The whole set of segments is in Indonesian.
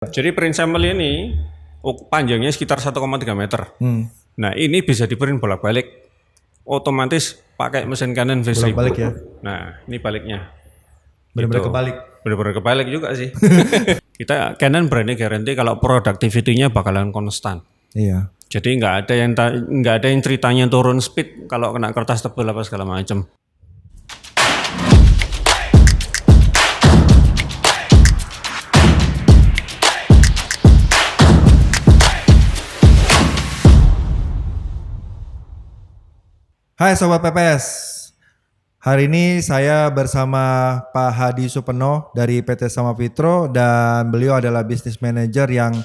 Jadi print sample ini panjangnya sekitar 1,3 meter. Nah ini bisa di print bolak-balik, otomatis pakai mesin Canon V1000. Bolak-balik ya. Nah ini baliknya. Benar-benar Gitu. kebalik. Benar-benar kebalik juga sih. Kita Canon berani garanti kalau productivity-nya bakalan konstan. Iya. Jadi nggak ada yang ceritanya turun speed kalau kena kertas tebal apa segala macam. Hai Sobat PPS. Hari ini saya bersama Pak Hadi Supeno dari PT Samapitro dan beliau adalah business manager yang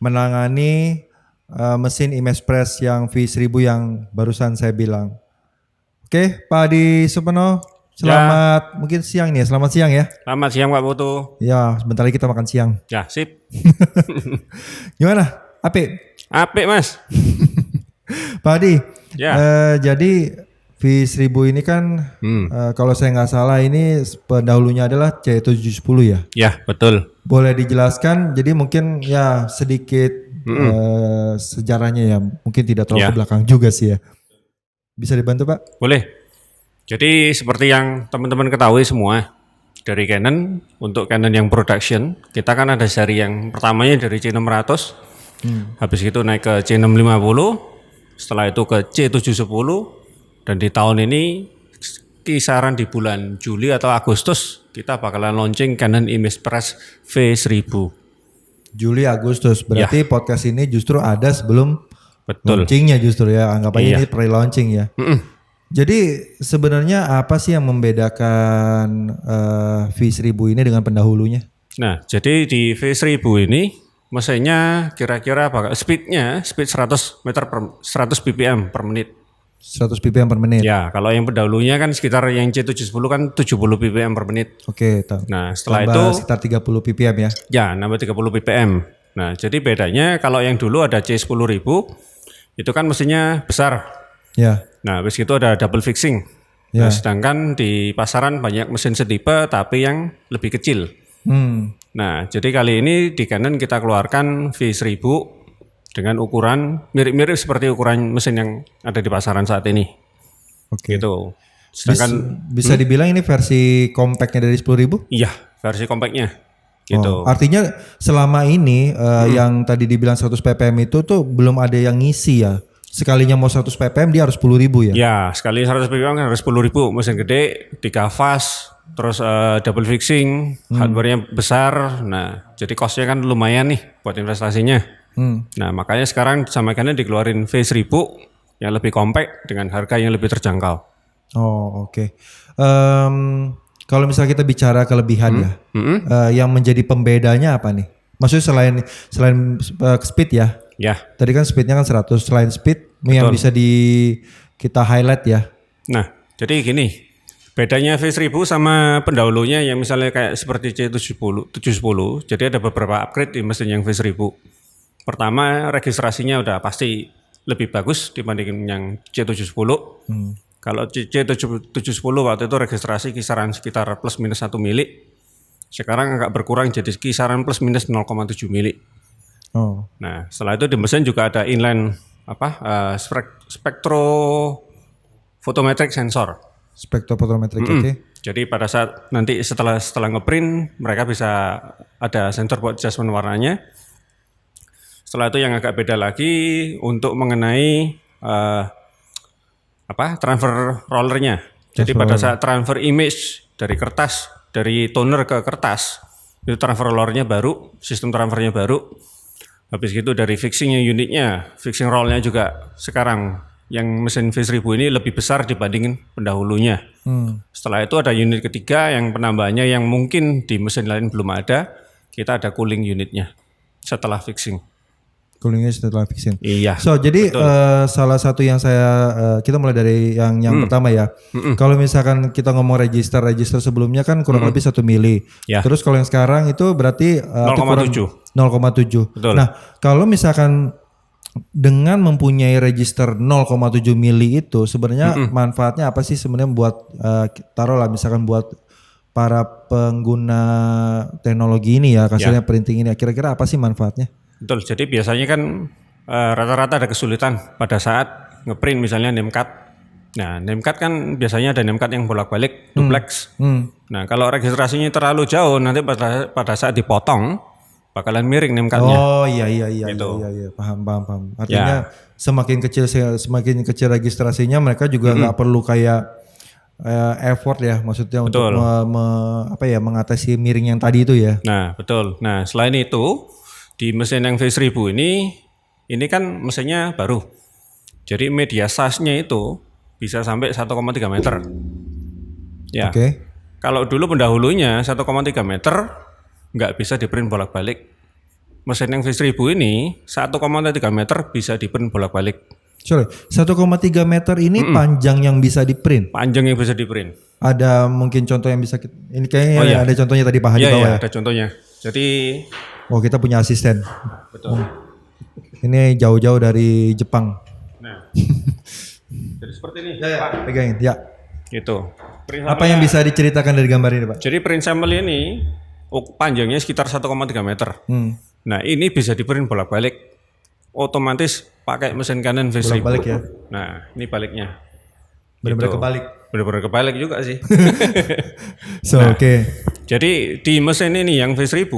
menangani mesin Image Press yang V1000 yang barusan saya bilang. Oke, Pak Hadi Supeno, selamat mungkin siang nih, selamat siang ya. Selamat siang Pak Putu. Ya, sebentar lagi kita makan siang. Ya sip. Gimana? Apik? Apik Mas. Pak Hadi, Ya. jadi V1000 ini kan kalau saya nggak salah ini pendahulunya adalah C710 ya. Ya betul. Boleh dijelaskan? Jadi mungkin ya sedikit sejarahnya ya, mungkin tidak terlalu Ya. ke belakang juga sih ya. Bisa dibantu Pak? Boleh. Jadi seperti yang teman-teman ketahui semua, dari Canon, untuk Canon yang production, kita kan ada seri yang pertamanya dari C600, habis itu naik ke C650, setelah itu ke C710, dan di tahun ini kisaran di bulan Juli atau Agustus, kita bakalan launching Canon Image Press V1000. Juli Agustus, berarti podcast ini justru ada sebelum Betul. launchingnya justru ya, anggap aja Iya. ini pre-launching ya. Jadi sebenarnya apa sih yang membedakan V1000 ini dengan pendahulunya? Nah, jadi di V1000 ini mesinnya kira-kira speed 100 ppm per menit. 100 ppm per menit. Ya, kalau yang pendahulunya kan sekitar yang C710 kan 70 ppm per menit. Oke, tahu. Nah, setelah Tambah itu sekitar 30 ppm ya. ya nambah 30 ppm. Nah, jadi bedanya kalau yang dulu ada C10000 itu kan mesinnya besar. Ya. Nah, habis itu ada double fixing. Ya. Nah, sedangkan di pasaran banyak mesin setipe tapi yang lebih kecil. Nah, jadi kali ini di Canon kita keluarkan V1000 dengan ukuran mirip-mirip seperti ukuran mesin yang ada di pasaran saat ini. Oke. Gitu. Sedangkan Bisa dibilang ini versi compactnya dari 10.000? iya, versi compactnya. Gitu. Oh, artinya selama ini yang tadi dibilang 100 ppm itu tuh belum ada yang ngisi ya. Sekalinya mau 100 ppm dia harus 10.000 ya. Ya, sekali 100 ppm kan harus 10.000, mesin gede, 3 fast, terus double fixing, hardware-nya besar. Nah, jadi cost-nya kan lumayan nih buat investasinya. Nah, makanya sekarang sama Canon dikeluarin V1000 yang lebih compact dengan harga yang lebih terjangkau. Oh, oke. Kalau misalnya kita bicara kelebihan ya, yang menjadi pembedanya apa nih? Maksudnya selain speed ya. Ya. Tadi kan speednya kan 100, selain speed yang bisa kita highlight ya. Nah, jadi gini, bedanya V1000 sama pendahulunya yang misalnya kayak seperti C710, jadi ada beberapa upgrade di mesin yang V1000. Pertama, registrasinya udah pasti lebih bagus dibandingin yang C710. Kalau C710 waktu itu registrasi kisaran sekitar plus minus 1 mili. Sekarang agak berkurang jadi kisaran plus minus 0,7 mili. Oh. Nah, setelah itu di mesin juga ada inline spectrophotometric sensor. Spektrofotometrik, oke. Jadi pada saat nanti setelah ngeprint mereka bisa ada sensor buat adjustment warnanya. Setelah itu yang agak beda lagi untuk mengenai transfer rollernya. Jadi pada saat transfer image dari kertas, dari toner ke kertas, itu transfer rollernya baru, sistem transfernya baru. Habis itu dari fixingnya unitnya, fixing rollnya juga sekarang yang mesin V1000 ini lebih besar dibandingin pendahulunya. Setelah itu ada unit ketiga yang penambahannya yang mungkin di mesin lain belum ada, kita ada cooling unitnya setelah fixing. Coolingnya setelah fixing. Iya. So jadi salah satu yang kita mulai dari yang pertama ya. Kalau misalkan kita ngomong register sebelumnya kan kurang lebih 1 mili. Ya. Terus kalau yang sekarang itu berarti 0,7. 0,7. Betul. Nah kalau misalkan dengan mempunyai register 0,7 mili itu sebenarnya manfaatnya apa sih sebenarnya buat taruhlah misalkan buat para pengguna teknologi ini ya, kasarnya printing ini. Kira-kira apa sih manfaatnya? Betul. Jadi biasanya kan rata-rata ada kesulitan pada saat ngeprint misalnya name card. Nah, name card kan biasanya ada name card yang bolak-balik duplex. Nah, kalau registrasinya terlalu jauh nanti pada saat dipotong bakalan miring name card-nya. Oh iya, Gitu. iya, paham. Artinya semakin kecil registrasinya, mereka juga nggak perlu kayak effort ya, maksudnya untuk mengatasi miring yang tadi itu ya. Nah, betul. Nah, selain itu di mesin yang V1000 ini kan mesinnya baru. Jadi media size-nya itu bisa sampai 1,3 meter. Ya. Oke. Kalau dulu pendahulunya 1,3 meter nggak bisa di print bolak-balik. Mesin yang V1000 ini 1,3 meter bisa di print bolak-balik. Sorry, 1,3 meter ini panjang yang bisa di print. Panjang yang bisa di print. Ada mungkin contoh yang bisa ini kayaknya ada contohnya tadi Pak Hadi bawa ya. Ada contohnya. Jadi kita punya asisten. betul. Ini jauh-jauh dari Jepang. Nah. Jadi seperti ini. Pak, pegangin. Ya. Gitu. Apa yang bisa diceritakan dari gambar ini, Pak? Jadi print sampel ini panjangnya sekitar 1,3 meter. Nah, ini bisa di print bolak-balik. Otomatis pakai mesin Canon V1000. Bolak-balik ya. Nah, ini baliknya. Benar-benar Gitu. kebalik. Benar-benar kebalik juga sih. Oke. Jadi di mesin ini yang V1000,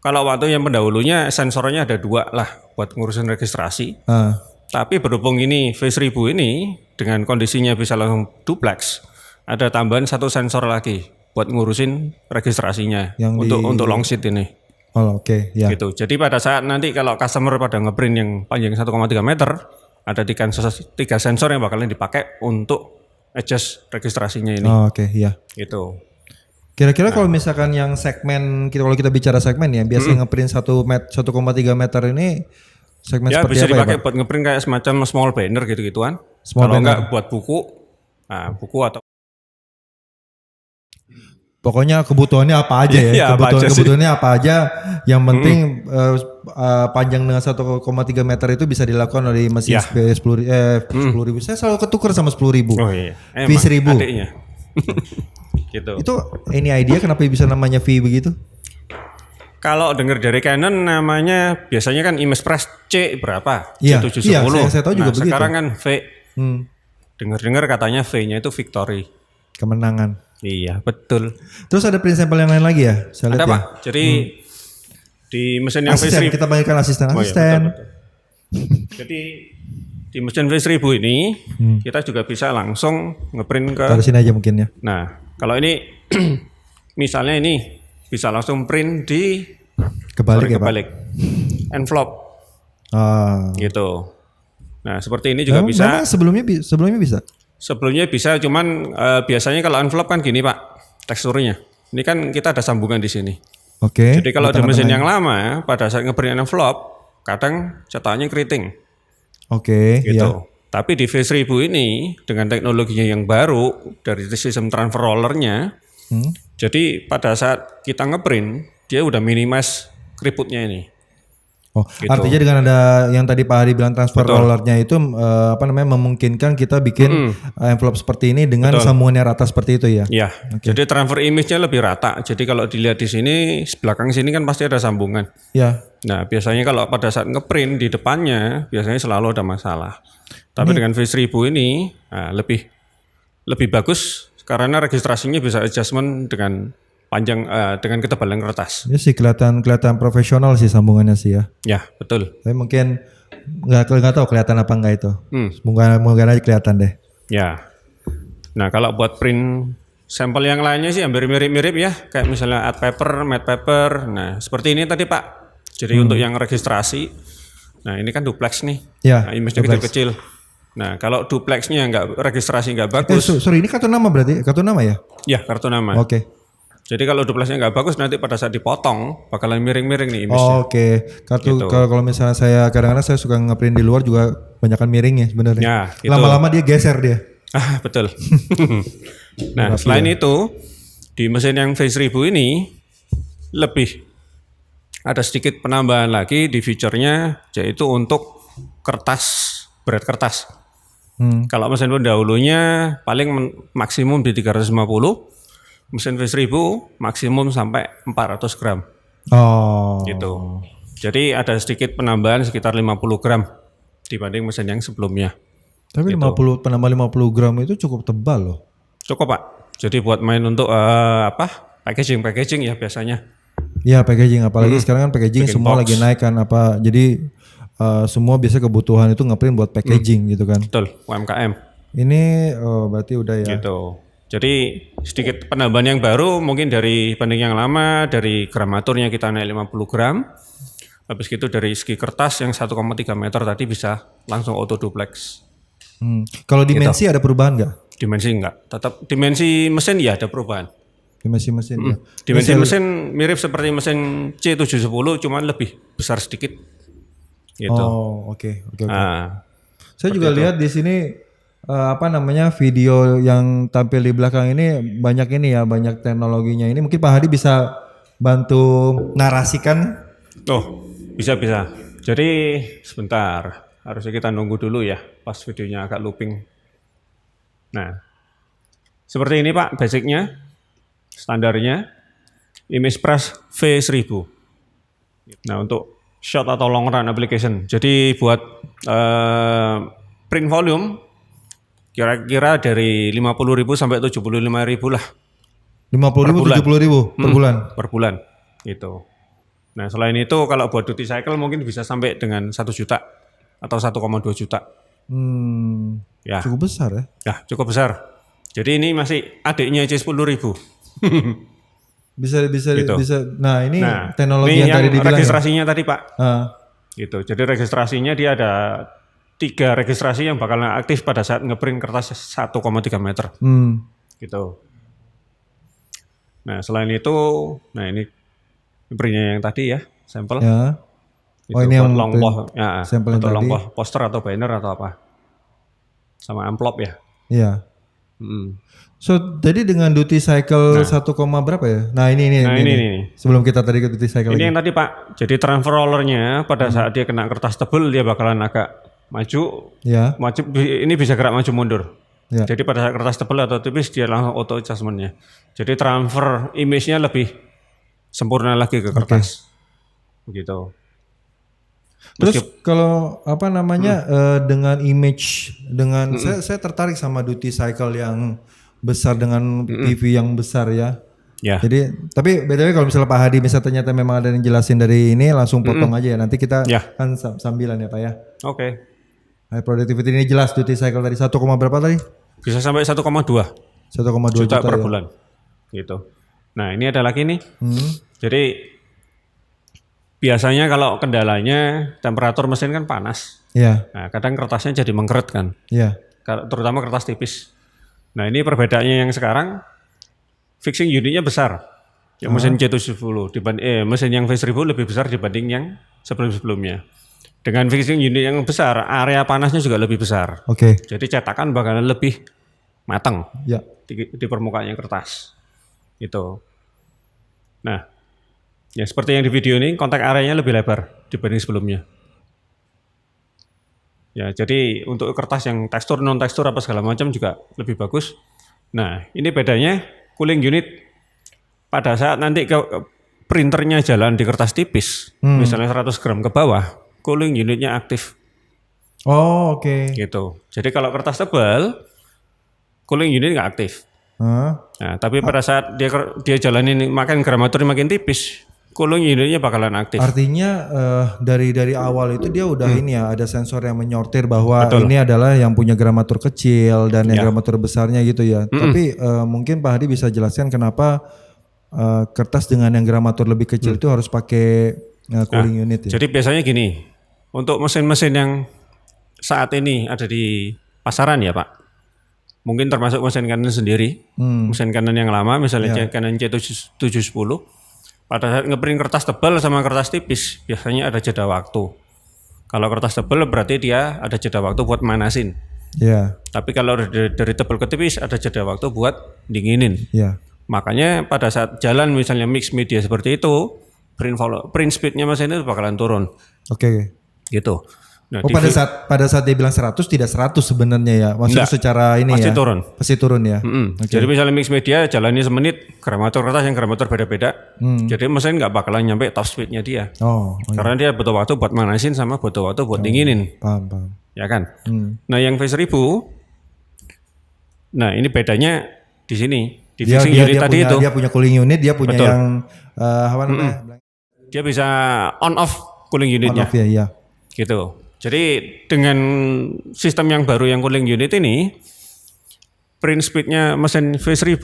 kalau waktu yang pendahulunya sensornya ada 2 lah buat ngurusin registrasi. Tapi berhubung ini V1000 ini dengan kondisinya bisa langsung duplex, ada tambahan 1 sensor lagi buat ngurusin registrasinya untuk long sheet ini. Oh, oke, ya. Gitu. Jadi pada saat nanti kalau customer pada ngeprint yang panjang 1,3 meter, ada 3 sensor yang bakalan dipakai untuk adjust registrasinya ini. Oh, oke, iya. Gitu. Kira-kira kalau misalkan yang segmen kalau kita bicara segmen ya, biasanya ngeprint 1,3 meter ini segmen Ya seperti bisa apa dipakai ya, Pak? buat ngeprint kayak semacam small banner gitu-gituan. Small Kalau banner. enggak buat buku, nah buku atau Pokoknya kebutuhannya apa aja ya. Iya, apa aja sih. Kebutuhannya apa aja. Yang penting panjang dengan 1,3 meter itu bisa dilakukan oleh mesin 10.000. Saya selalu ketukar sama 10.000. Oh iya. V1000. Adiknya. Gitu. Itu ini idea kenapa bisa namanya V begitu? Kalau dengar dari Canon namanya biasanya kan image press C berapa? Iya, C710. iya, saya tahu juga begitu. Sekarang kan V. Dengar-dengar katanya V-nya itu victory. Kemenangan. Iya, betul. Terus ada print sample yang lain lagi ya? Saya lihat Ada ya. Pak. Jadi di mesin yang Asisten, V1000 kita panggilkan asisten. Oh, iya, Asisten. betul. Jadi di mesin V1000 ini kita juga bisa langsung ngeprint ke. Taruh sini aja mungkin ya. Nah, kalau ini misalnya ini bisa langsung print di Kebalik ya Pak? kebalik envelope gitu. Nah, seperti ini juga bisa. Memang sebelumnya bisa. Sebelumnya bisa, cuman biasanya kalau envelope kan gini Pak, teksturnya. Ini kan kita ada sambungan di sini. Oke. Jadi kalau di mesin yang lama, pada saat ngeprint envelope, kadang cetakannya keriting. Oke. Gitu. Iya. Tapi di V1000 ini dengan teknologinya yang baru dari sistem transfer rollernya, jadi pada saat kita ngeprint dia udah minimize keriputnya ini. Oh, Gitu. artinya dengan ada yang tadi Pak Hadi bilang transfer rollernya itu memungkinkan kita bikin envelope seperti ini dengan sambungannya rata seperti itu ya. Ya, jadi transfer image-nya lebih rata. Jadi kalau dilihat di sini belakang sini kan pasti ada sambungan. Ya. Nah, biasanya kalau pada saat ngeprint di depannya biasanya selalu ada masalah. Tapi dengan V1000 ini lebih bagus karena registrasinya bisa adjustment dengan panjang dengan ketebalan kertas. Ini sih kelihatan profesional sih sambungannya sih ya. Ya, betul. Tapi mungkin nggak tahu kelihatan apa enggak itu. Semoga aja kelihatan deh. Ya. Nah, kalau buat print sampel yang lainnya sih hampir mirip-mirip ya, kayak misalnya art paper, matte paper. Nah, seperti ini tadi Pak. Jadi untuk yang registrasi, nah ini kan duplex nih. Ya, Nah, image-nya kecil-kecil. Nah, kalau duplexnya registrasi nggak bagus. Sorry, ini kartu nama berarti? Kartu nama ya? Ya, kartu nama. Oke. Jadi kalau duplexnya nggak bagus nanti pada saat dipotong bakalan miring-miring nih image-nya. Oke. Kartu kalau misalnya saya kadang-kadang saya suka ngeprint di luar juga banyakkan miringnya sebenarnya. Ya, gitu. Lama-lama dia geser dia. Betul. Nah, selain itu di mesin yang V1000 ini lebih ada sedikit penambahan lagi di fiturnya, yaitu untuk berat kertas. Kalau mesin pendahulunya paling maksimum di 350. mesin V1000 maksimum sampai 400 gram Oh. gitu. Jadi ada sedikit penambahan sekitar 50 gram dibanding mesin yang sebelumnya. Tapi 50 penambah 50 gram itu cukup tebal loh. Cukup Pak. Jadi buat main untuk packaging ya biasanya. Iya packaging, apalagi sekarang kan packaging Bikin semua box. lagi naik kan apa. Jadi semua biasa kebutuhan itu ngeprint buat packaging gitu kan. Betul, UMKM Ini berarti udah ya. gitu. Jadi sedikit penambahan yang baru mungkin dari banding yang lama, dari gramaturnya kita naik 50 gram. Habis itu dari segi kertas yang 1,3 meter tadi bisa langsung auto duplex. Kalau dimensi ada perubahan nggak? Dimensi enggak, tetap dimensi mesin ya ada perubahan. Dimensi mesin ya. Dimensi mesin mirip seperti mesin C710 cuman lebih besar sedikit. Gitu. Oh oke. Nah, Saya juga lihat di sini video yang tampil di belakang ini banyak ini ya, banyak teknologinya ini. Mungkin Pak Hadi bisa bantu narasikan. oh bisa. Jadi sebentar, harusnya kita nunggu dulu ya, pas videonya agak looping. Nah, seperti ini Pak, basicnya, standarnya, image press V1000. Nah untuk short atau long run application, jadi buat print volume, kira-kira dari 50.000 sampai 75.000 lah 50.000, 70.000 per bulan. per bulan gitu. Nah selain itu kalau buat duty cycle mungkin bisa sampai dengan 1 juta atau 1,2 juta. Ya, Cukup besar ya. ya cukup besar. Jadi ini masih adiknya C10.000. Bisa. Gitu. Nah ini teknologi ini yang tadi dibilang. registrasinya tadi Pak. Ya? Gitu. Jadi registrasinya dia ada 3 registrasi yang bakalan aktif pada saat ngeprint kertas 1,3 meter. Gitu. Nah selain itu, nah ini printnya yang tadi ya, sampel. Ya. Itu ini yang long post, ya, sampel yang untuk long tadi. poster atau banner atau apa, sama amplop ya. Iya. So jadi dengan duty cycle 1, berapa ya? Nah ini. Ini. Sebelum kita tadi ke duty cycle Ini lagi. yang tadi Pak. Jadi transfer rollernya pada saat dia kena kertas tebel dia bakalan agak maju. Ya. Ini bisa gerak maju mundur. Ya. Jadi pada saat kertas tebel atau tipis dia langsung auto adjustmentnya. Jadi transfer image-nya lebih sempurna lagi ke kertas. Begitu. Terus kalau dengan image saya tertarik sama duty cycle yang besar dengan TV yang besar ya. Ya. Jadi tapi btw kalau misalnya Pak Hadi bisa ternyata memang ada yang jelasin dari ini langsung potong aja ya. Nanti kita kan sambilan ya Pak ya. Oke. High productivity ini jelas duty cycle tadi 1, berapa tadi? Bisa sampai 1,2 1,2 juta per ya. bulan. Gitu. Nah, ini ada lagi nih. Jadi biasanya kalau kendalanya temperatur mesin kan panas. Iya. Nah, kadang kertasnya jadi mengkeret kan. Iya. Terutama kertas tipis. Nah, ini perbedaannya yang sekarang fixing unitnya besar. Yang mesin C710 mesin yang V1000 lebih besar dibanding yang sebelum-sebelumnya. Dengan fixing unit yang besar, area panasnya juga lebih besar. Oke. Jadi cetakan bakalan lebih matang Ya. di permukaannya kertas. Itu. Nah, ya seperti yang di video ini, kontak areanya lebih lebar dibanding sebelumnya. Ya, jadi untuk kertas yang tekstur, non tekstur apa segala macam juga lebih bagus. Nah, ini bedanya cooling unit pada saat nanti printernya jalan di kertas tipis, misalnya 100 gram ke bawah, cooling unitnya aktif. Oh, oke. Gitu. Jadi kalau kertas tebal, cooling unit nggak aktif. Nah, tapi pada saat dia jalanin makin gramatur makin tipis, cooling unitnya bakalan aktif. Artinya dari awal itu dia udah ini ya, ada sensor yang menyortir bahwa ini adalah yang punya gramatur kecil dan yang gramatur besarnya gitu ya. Tapi mungkin Pak Hadi bisa jelaskan kenapa kertas dengan yang gramatur lebih kecil itu harus pakai cooling unit ya. Jadi biasanya gini, untuk mesin-mesin yang saat ini ada di pasaran ya Pak, mungkin termasuk mesin Canon sendiri, mesin Canon yang lama misalnya Canon C710, pada saat ngeprint kertas tebal sama kertas tipis biasanya ada jeda waktu. Kalau kertas tebal berarti dia ada jeda waktu buat manasin. Iya. Tapi kalau dari tebal ke tipis ada jeda waktu buat dinginin. Iya. Makanya pada saat jalan misalnya mix media seperti itu, print speednya mesin itu bakalan turun. Oke. Gitu. Nah, Oh, pada saat dia bilang 100 tidak 100 sebenarnya ya. Maksudnya Enggak, secara ini pasti ya. turun. Pasti turun ya. Jadi misalnya mix media jalannya semenit, gramator kertas yang gramator beda-beda. Jadi mesin nggak bakalan nyampe top speednya dia. Oh, Karena dia butuh waktu buat manasin sama butuh waktu buat dinginin. paham. Ya kan? Nah yang V1000, nah ini bedanya di sini. Di fixing unit tadi itu. Dia punya cooling unit, dia punya yang apa namanya? Dia bisa on off cooling On unitnya. off ya, iya. Gitu. Jadi dengan sistem yang baru yang cooling unit ini, print speednya mesin V1000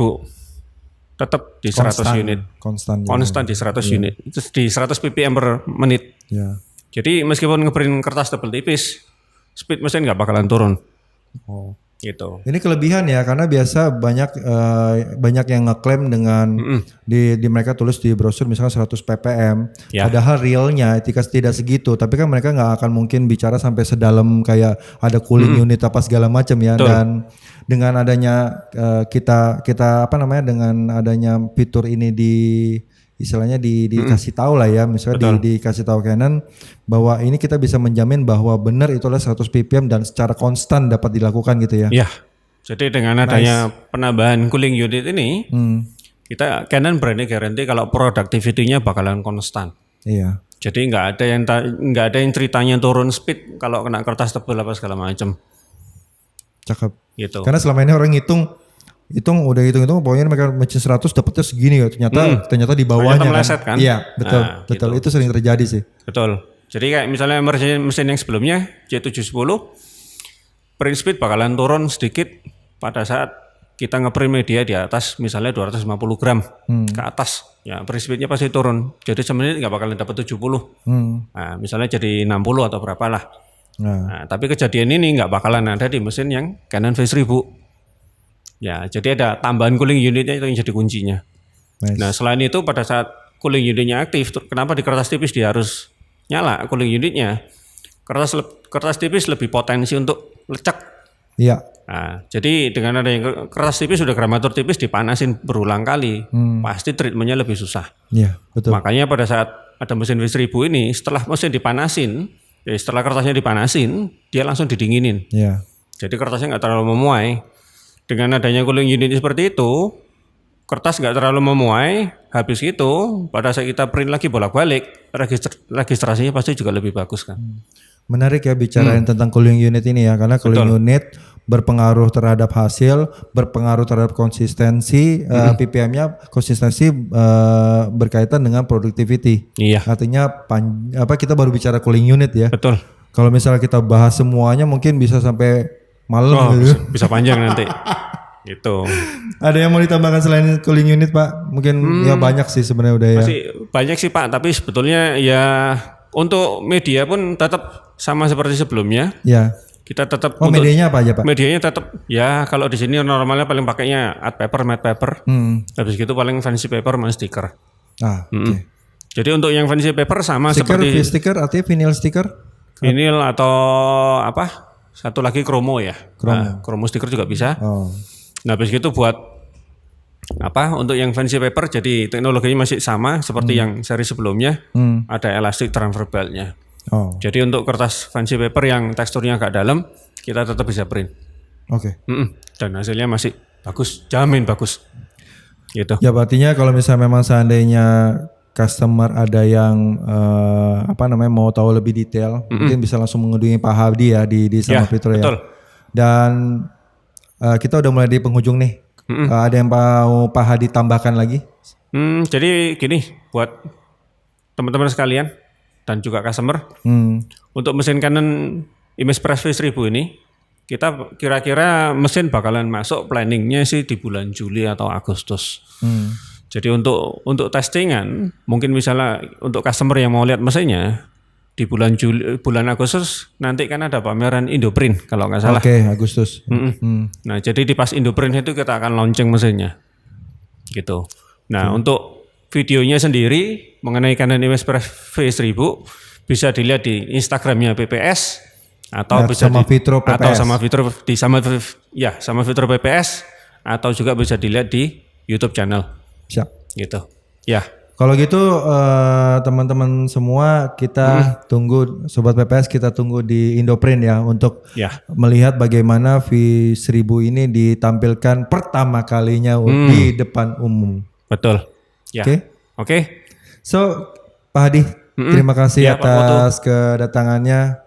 tetap di 100 unit. Konstan di 100 unit. Itu di 100 ppm per menit. Ya. Jadi meskipun ngeprint kertas tebel tipis, speed mesin nggak bakalan turun. Oh. Gitu. Ini kelebihan ya, karena biasa banyak yang ngeklaim dengan di mereka tulis di brosur misalkan 100 ppm, Ya. padahal realnya tidak segitu. Tapi kan mereka nggak akan mungkin bicara sampai sedalam kayak ada cooling unit apa segala macam ya. Betul. Dan dengan adanya kita apa namanya, dengan adanya fitur ini istilahnya dikasih tahu lah ya, misalnya dikasih tahu Canon bahwa ini kita bisa menjamin bahwa benar itu adalah 100 ppm dan secara konstan dapat dilakukan gitu ya. Ya. Jadi dengan adanya penambahan cooling unit ini, kita Canon berani garansi kalau productivity-nya bakalan konstan. Iya. Jadi nggak ada yang ceritanya turun speed kalau kena kertas tebal apa segala macam. Cakep. Gitu. Karena selama ini orang hitung pokoknya mereka mesin 100 dapatnya segini ya. Ternyata di bawahnya Ternyata meleset kan? Iya, betul. Nah, betul. gitu. Itu sering terjadi sih. Betul. Jadi kayak misalnya mesin yang sebelumnya J710 print speed bakalan turun sedikit pada saat kita ngeprint media di atas misalnya 250 gram ke atas. Ya print speednya pasti turun. Jadi semenit nggak bakalan dapat 70. Nah, misalnya jadi 60 atau berapa lah. Nah, tapi kejadian ini nggak bakalan ada di mesin yang Canon V1000. Ya, jadi ada tambahan cooling unitnya itu yang jadi kuncinya. Nice. Nah, selain itu pada saat cooling unitnya aktif, kenapa di kertas tipis dia harus nyala cooling unitnya? Kertas tipis lebih potensi untuk lecek. Iya. Nah, jadi dengan adanya kertas tipis sudah gramatur tipis dipanasin berulang kali, pasti treatmentnya lebih susah. Iya, betul. Makanya pada saat ada mesin V1000 ini, setelah mesin dipanasin, setelah kertasnya dipanasin, dia langsung didinginin. Iya. Jadi kertasnya nggak terlalu memuai. Dengan adanya cooling unit seperti itu, kertas nggak terlalu memuai. Habis itu, pada saat kita print lagi bolak-balik, registrasinya pasti juga lebih bagus kan. Menarik ya bicarain tentang cooling unit ini ya, karena cooling unit berpengaruh terhadap hasil, berpengaruh terhadap konsistensi, ppm-nya konsistensi berkaitan dengan productivity. Iya. Artinya kita baru bicara cooling unit ya. Betul. Kalau misalnya kita bahas semuanya mungkin bisa sampai malam gitu. Bisa panjang nanti. Gitu. Ada yang mau ditambahkan selain cooling unit Pak? Mungkin ya banyak sih sebenarnya udah ya. Masih banyak sih Pak, tapi sebetulnya ya untuk media pun tetap sama seperti sebelumnya. Ya. Kita tetap medianya apa aja Pak? Medianya tetap ya kalau di sini normalnya paling pakainya art paper, matte paper. Habis gitu paling fancy paper sama stiker. Oke. Jadi untuk yang fancy paper sama seperti stiker artinya vinyl stiker? Vinyl atau apa? Satu lagi kromo ya. Kromo stiker juga bisa. Oh. Nah, habis gitu buat apa? Untuk yang fancy paper jadi teknologinya masih sama seperti yang seri sebelumnya. Ada elastic transfer belt-nya. Oh. Jadi untuk kertas fancy paper yang teksturnya agak dalam, kita tetap bisa print. Oke. Dan hasilnya masih bagus, jamin bagus. Gitu. Ya artinya kalau misalnya memang seandainya customer ada yang mau tahu lebih detail, mungkin bisa langsung mengunjungi Pak Hadi ya di Sama Fitro ya. Betul. Dan kita udah mulai di penghujung nih. Ada yang mau Pak Hadi tambahkan lagi? Jadi gini buat teman-teman sekalian dan juga customer, untuk mesin Canon ImagePress V1000 ini, kita kira-kira mesin bakalan masuk planningnya sih di bulan Juli atau Agustus. Jadi untuk testingan, mungkin misalnya untuk customer yang mau lihat mesinnya di bulan Agustus nanti kan ada pameran Indoprint kalau nggak salah. Oke, Agustus. Nah jadi di pas Indoprint itu kita akan launching mesinnya, gitu. Nah untuk videonya sendiri mengenai Canon ImagePress V1000 bisa dilihat di Instagramnya PPS atau bisa sama Fitro PPS. Atau sama Fitro PPS atau juga bisa dilihat di YouTube channel. Siap. Gitu. Ya. Kalau gitu teman-teman semua kita tunggu Sobat PPS, kita tunggu di Indoprint ya untuk melihat bagaimana V1000 ini ditampilkan pertama kalinya di depan umum. Betul. Ya. Oke. So Pak Hadi, terima kasih atas kedatangannya.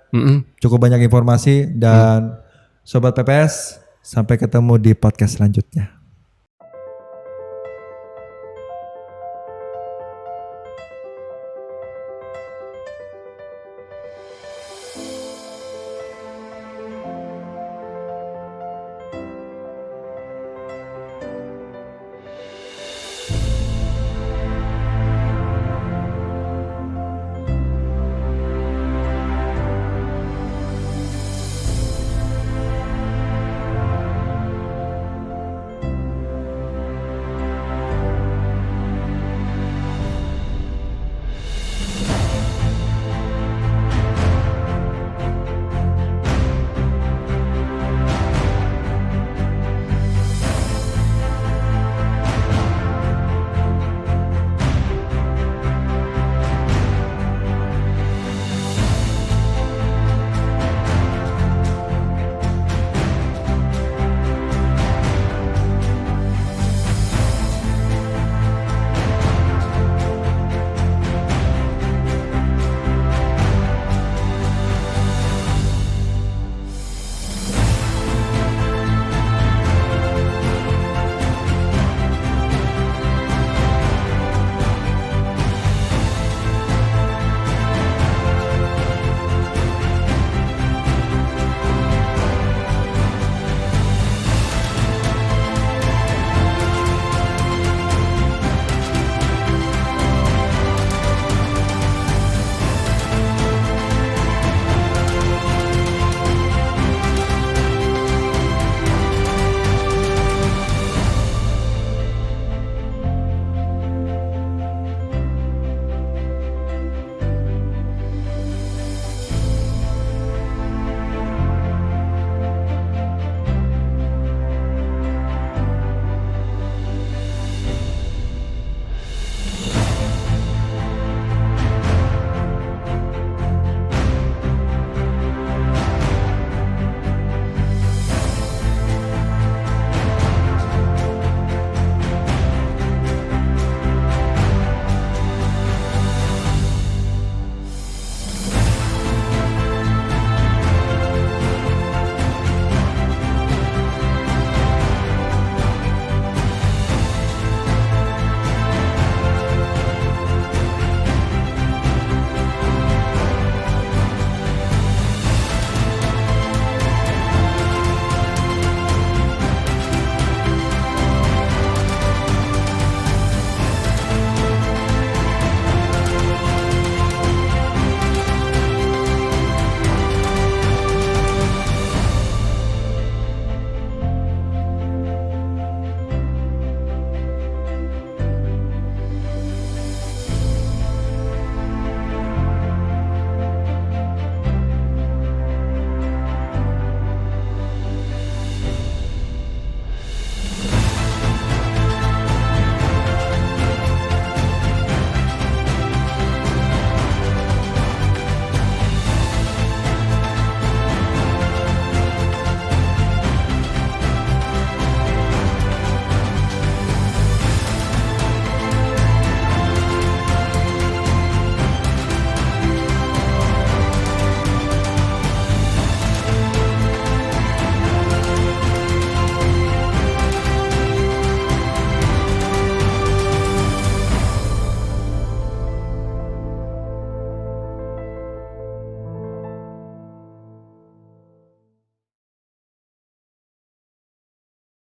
Cukup banyak informasi dan Sobat PPS, sampai ketemu di podcast selanjutnya.